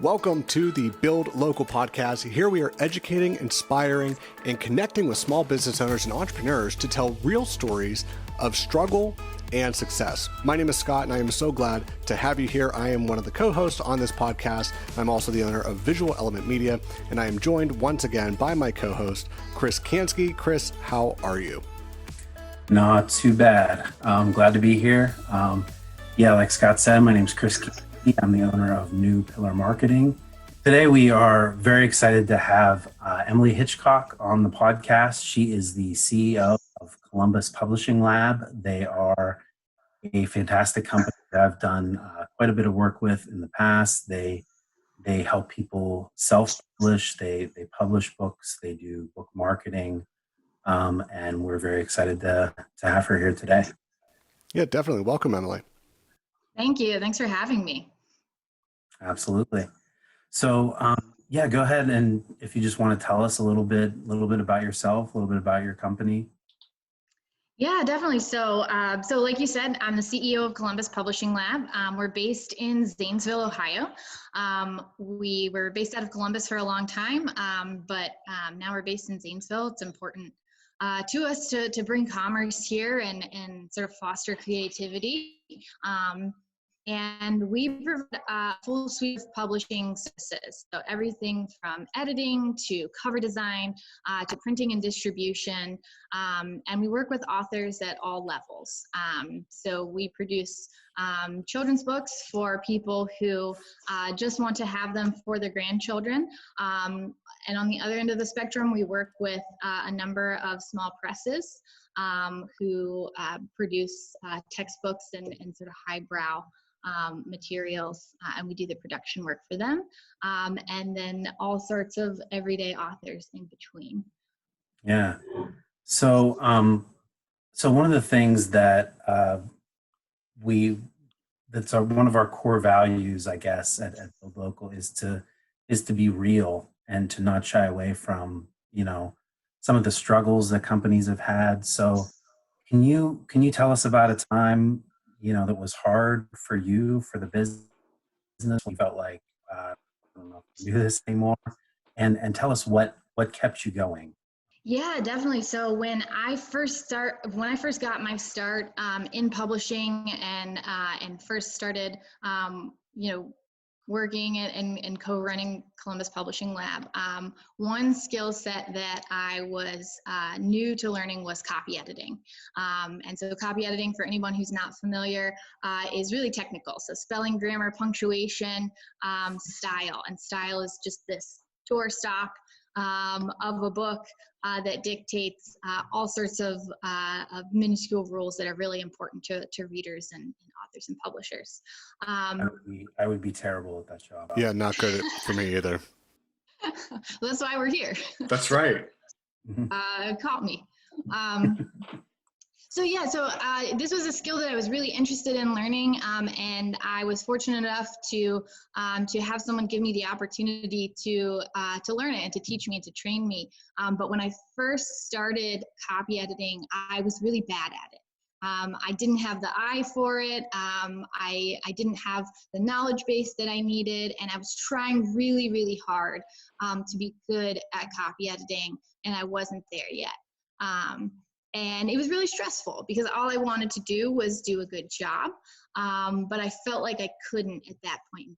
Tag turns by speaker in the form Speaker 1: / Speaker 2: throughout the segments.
Speaker 1: Welcome to the Build Local podcast. Here we are educating, inspiring, and connecting with small business owners and entrepreneurs to tell real stories of struggle and success. My name is Scott, and I am so glad to have you here. I am one of the co-hosts on this podcast. I'm also the owner of Visual Element Media, and I am joined once again by my co-host, Chris Kansky. Chris, how are you?
Speaker 2: Not too bad. I'm glad to be here. Like Scott said, my name is Chris Kansky. I'm the owner of New Pillar Marketing. Today, we are very excited to have Emily Hitchcock on the podcast. She is the CEO of Columbus Publishing Lab. They are a fantastic company that I've done quite a bit of work with in the past. They help people self-publish. They publish books. They do book marketing. And we're very excited to have her here today.
Speaker 1: Yeah, definitely. Welcome, Emily.
Speaker 3: Thank you. Thanks for having me.
Speaker 2: Absolutely. So, go ahead, and if you just want to tell us a little bit about yourself, a little bit about your company.
Speaker 3: Yeah, definitely. So like you said, I'm the CEO of Columbus Publishing Lab. We're based in Zanesville, Ohio. We were based out of Columbus for a long time, but now we're based in Zanesville. It's important to us to bring commerce here and sort of foster creativity. And we provide a full suite of publishing services. So everything from editing to cover design to printing and distribution. And we work with authors at all levels. So we produce children's books for people who just want to have them for their grandchildren. And on the other end of the spectrum, we work with a number of small presses who produce textbooks and sort of highbrow materials, and we do the production work for them, and then all sorts of everyday authors in between.
Speaker 2: Yeah. So one of the things that one of our core values, I guess, at BuildLocal is to be real and to not shy away from some of the struggles that companies have had. So can you tell us about a time that was hard for you, for the business, when you felt like, I don't know if I can do this anymore, and tell us what kept you going?
Speaker 3: Yeah, definitely. So when I first got my start in publishing and first started, working and co-running Columbus Publishing Lab, one skill set that I was new to learning was copy editing. And so copy editing, for anyone who's not familiar, is really technical. So spelling, grammar, punctuation, style. And style is just this doorstop of a book that dictates all sorts of minuscule rules that are really important to readers and authors and publishers.
Speaker 2: I would be terrible at that job.
Speaker 1: Yeah, not good for me either.
Speaker 3: Well, that's why we're here.
Speaker 1: That's right.
Speaker 3: Caught me. So this was a skill that I was really interested in learning, and I was fortunate enough to have someone give me the opportunity to learn it and to teach me and to train me. But when I first started copy editing, I was really bad at it. I didn't have the eye for it. I didn't have the knowledge base that I needed, and I was trying really, really hard to be good at copy editing, and I wasn't there yet. And it was really stressful because all I wanted to do was do a good job, but I felt like I couldn't at that point in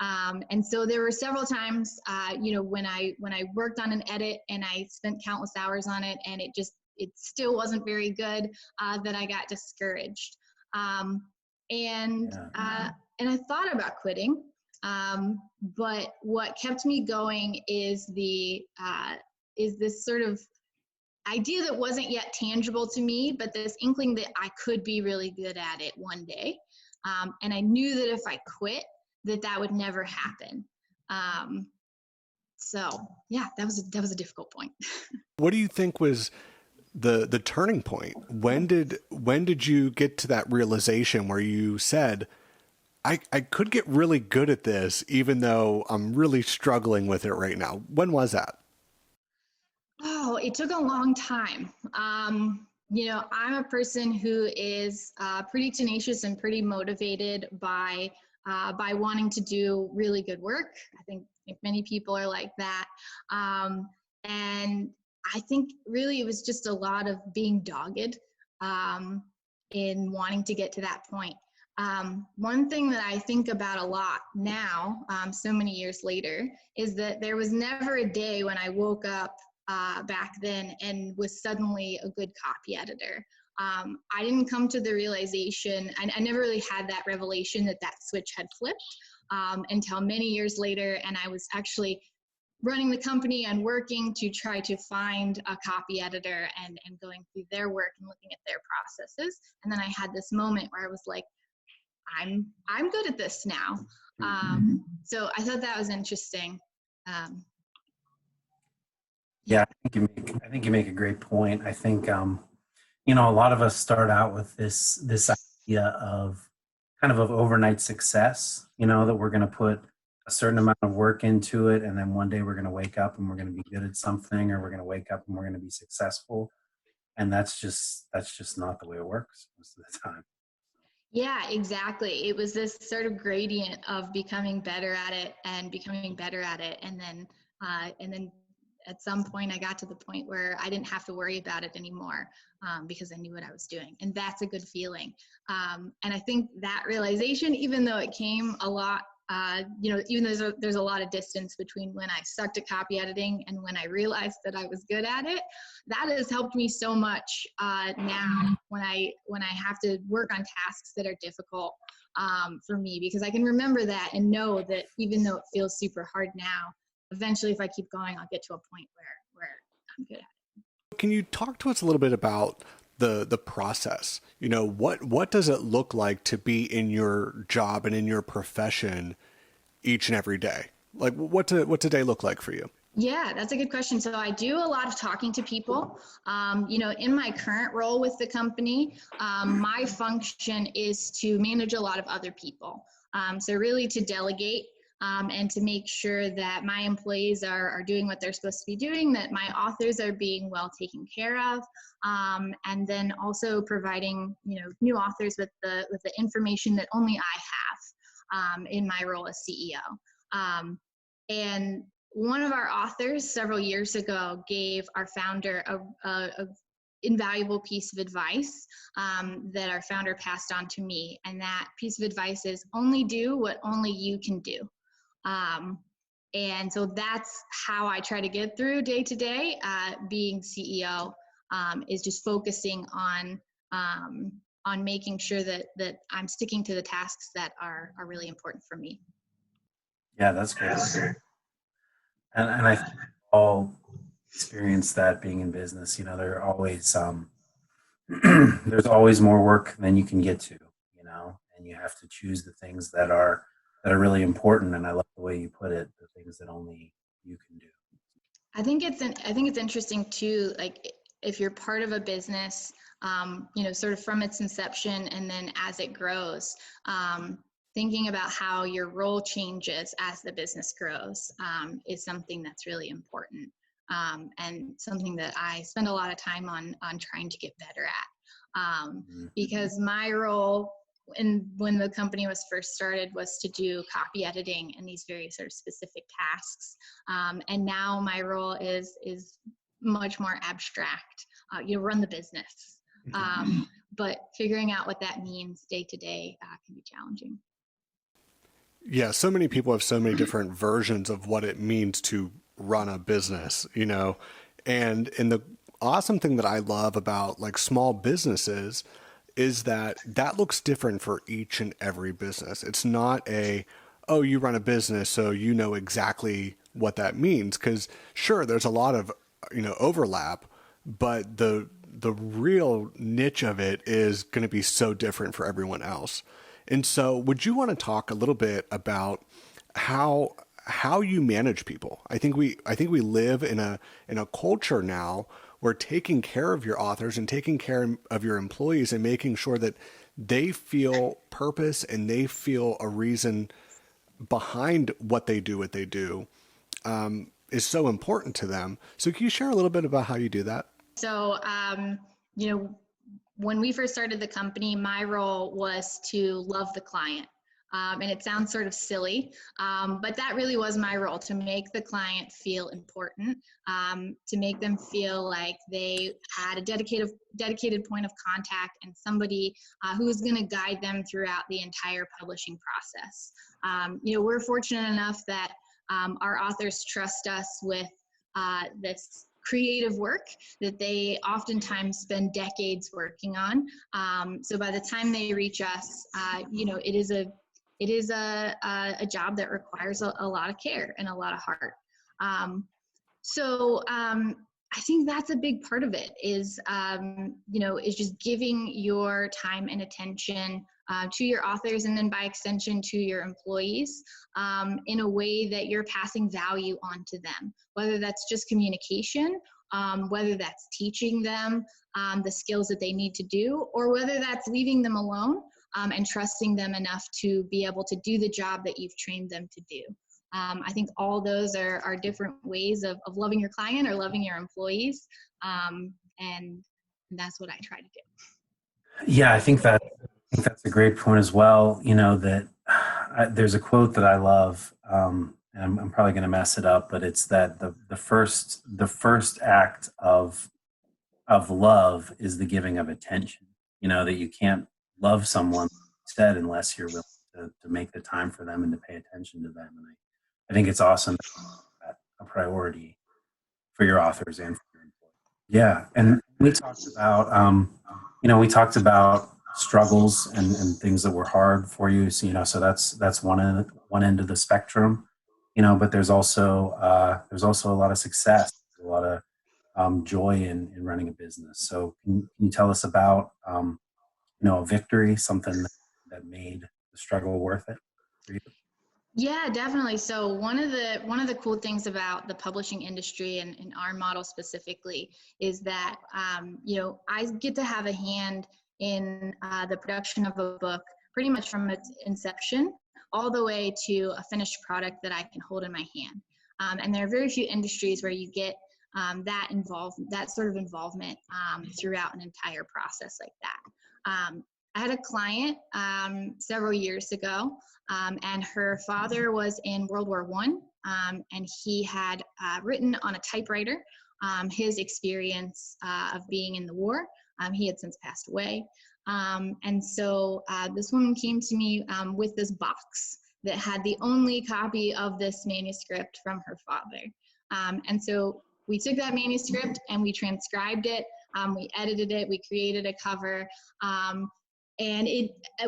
Speaker 3: time. And so there were several times, when I worked on an edit and I spent countless hours on it, and it still wasn't very good, that I got discouraged. And I thought about quitting, but what kept me going is this sort of idea that wasn't yet tangible to me, but this inkling that I could be really good at it one day. And I knew that if I quit, that would never happen. That was a difficult point.
Speaker 1: What do you think was the turning point? When did you get to that realization where you said, I could get really good at this, even though I'm really struggling with it right now? When was that?
Speaker 3: Oh, it took a long time. I'm a person who is pretty tenacious and pretty motivated by by wanting to do really good work. I think many people are like that. And I think really it was just a lot of being dogged in wanting to get to that point. One thing that I think about a lot now, so many years later, is that there was never a day when I woke up back then and was suddenly a good copy editor. I didn't come to the realization, I never really had that revelation that that switch had flipped until many years later, and I was actually running the company and working to try to find a copy editor and going through their work and looking at their processes. And then I had this moment where I was like, I'm good at this now. So I thought that was interesting.
Speaker 2: Yeah, I think you make a great point. I think a lot of us start out with this idea of kind of overnight success. That we're going to put a certain amount of work into it, and then one day we're going to wake up and we're going to be good at something, or we're going to wake up and we're going to be successful. And that's just not the way it works most of the time.
Speaker 3: Yeah, exactly. It was this sort of gradient of becoming better at it and becoming better at it. And then at some point I got to the point where I didn't have to worry about it anymore because I knew what I was doing. And that's a good feeling. And I think that realization, even though it came a lot, even though there's a lot of distance between when I sucked at copy editing and when I realized that I was good at it, that has helped me so much now when I have to work on tasks that are difficult for me, because I can remember that and know that even though it feels super hard now, eventually if I keep going, I'll get to a point where I'm good at it.
Speaker 1: Can you talk to us a little bit about the process? What does it look like to be in your job and in your profession each and every day? Like what's a day look like for you?
Speaker 3: Yeah, that's a good question. So I do a lot of talking to people. In my current role with the company, my function is to manage a lot of other people. So really to delegate and to make sure that my employees are doing what they're supposed to be doing, that my authors are being well taken care of, and then also providing new authors with the information that only I have in my role as CEO. And one of our authors several years ago gave our founder a invaluable piece of advice that our founder passed on to me. And that piece of advice is only do what only you can do. And so that's how I try to get through day to day. Being CEO is just focusing on making sure that I'm sticking to the tasks that are really important for me.
Speaker 2: Yeah, that's great. And I think we all experience that being in business. There are always there's always more work than you can get to, and you have to choose the things that are really important. And I love the way you put it, the things that only you can do.
Speaker 3: I think it's interesting too, like if you're part of a business, sort of from its inception and then as it grows, thinking about how your role changes as the business grows is something that's really important, and something that I spend a lot of time on trying to get better at, because my role when the company was first started was to do copy editing and these very sort of specific tasks, and now my role is much more abstract. Run the business, but figuring out what that means day to day can be challenging.
Speaker 1: Yeah, so many people have so many different versions of what it means to run a business, and the awesome thing that I love about like small businesses is that looks different for each and every business. It's not oh, you run a business, so you know exactly what that means. Because sure, there's a lot of overlap, but the real niche of it is going to be so different for everyone else. And so would you want to talk a little bit about how you manage people? I think we live in a culture now where taking care of your authors and taking care of your employees and making sure that they feel purpose and they feel a reason behind what they do is so important to them. So can you share a little bit about how you do that?
Speaker 3: So, when we first started the company, my role was to love the client. And it sounds sort of silly, but that really was my role, to make the client feel important, to make them feel like they had a dedicated point of contact and somebody who was going to guide them throughout the entire publishing process. We're fortunate enough that our authors trust us with this creative work that they oftentimes spend decades working on. So by the time they reach us, it is a job that requires a lot of care and a lot of heart. I think that's a big part of it is just giving your time and attention to your authors, and then by extension to your employees, in a way that you're passing value on to them, whether that's just communication, whether that's teaching them the skills that they need to do, or whether that's leaving them alone and trusting them enough to be able to do the job that you've trained them to do. I think all those are different ways of loving your client or loving your employees. And that's what I try to do.
Speaker 2: Yeah, I think that's a great point as well. That there's a quote that I love, and I'm probably going to mess it up, but it's that the first act of love is the giving of attention. That you can't love someone instead unless you're willing to make the time for them and to pay attention to them. And I think it's awesome that a priority for your authors and for your employees. Yeah, and we talked about struggles and things that were hard for you. So that's one end of the spectrum. But there's also a lot of success, a lot of joy in running a business. So can you tell us about a victory, something that made the struggle worth it for you?
Speaker 3: Yeah, definitely. So one of the cool things about the publishing industry and our model specifically is that I get to have a hand in the production of a book pretty much from its inception all the way to a finished product that I can hold in my hand. And there are very few industries where you get that sort of involvement throughout an entire process like that. I had a client several years ago, and her father was in World War I, and he had written on a typewriter his experience of being in the war. He had since passed away. And so this woman came to me with this box that had the only copy of this manuscript from her father. And so we took that manuscript and we transcribed it, we edited it, we created a cover. And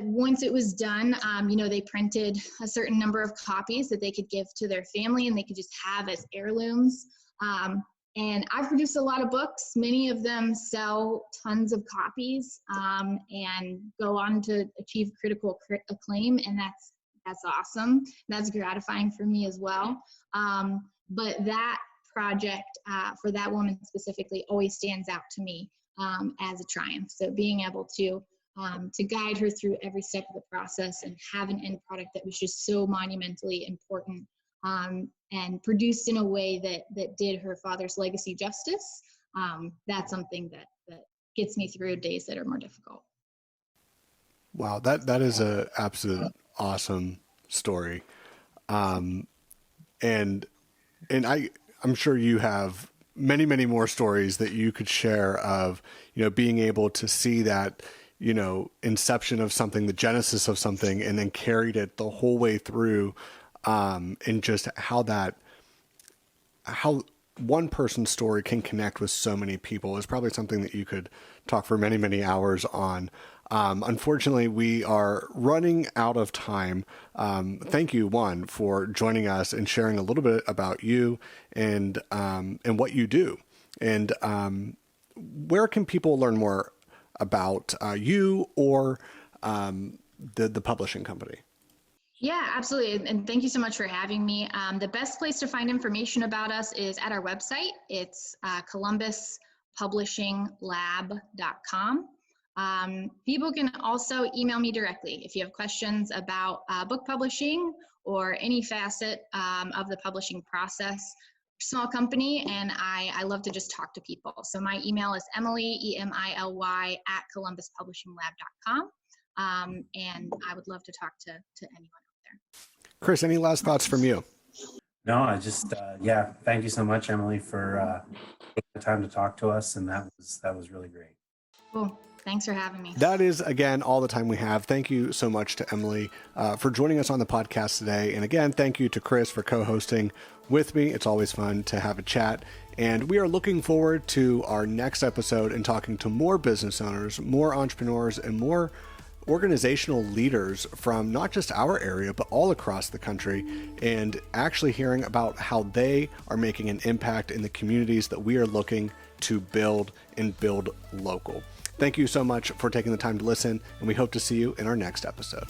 Speaker 3: once it was done, they printed a certain number of copies that they could give to their family and they could just have as heirlooms. And I've produced a lot of books. Many of them sell tons of copies and go on to achieve critical acclaim, and that's awesome. That's gratifying for me as well. But that project for that woman specifically always stands out to me as a triumph. So being able to guide her through every step of the process and have an end product that was just so monumentally important and produced in a way that did her father's legacy justice, that's something that gets me through days that are more difficult.
Speaker 1: Wow, that is a absolute awesome story. And I'm sure you have many, many more stories that you could share of, being able to see that, inception of something, the genesis of something, and then carried it the whole way through, and just how one person's story can connect with so many people is probably something that you could talk for many, many hours on. Unfortunately, we are running out of time. Thank you, Juan, for joining us and sharing a little bit about you and what you do. And where can people learn more about you or the publishing company?
Speaker 3: Yeah, absolutely. And thank you so much for having me. The best place to find information about us is at our website. It's columbuspublishinglab.com. People can also email me directly if you have questions about book publishing or any facet of the publishing process. Small company, and I love to just talk to people. So my email is Emily, EMILY, @columbuspublishinglab.com. And I would love to talk to anyone out there.
Speaker 1: Chris, any last thoughts from you?
Speaker 2: No, I just, thank you so much, Emily, for taking the time to talk to us. And that was really great.
Speaker 3: Cool. Thanks for having me.
Speaker 1: That is, again, all the time we have. Thank you so much to Emily for joining us on the podcast today. And again, thank you to Chris for co-hosting with me. It's always fun to have a chat. And we are looking forward to our next episode and talking to more business owners, more entrepreneurs, and more organizational leaders from not just our area, but all across the country, and actually hearing about how they are making an impact in the communities that we are looking to build and build local. Thank you so much for taking the time to listen, and we hope to see you in our next episode.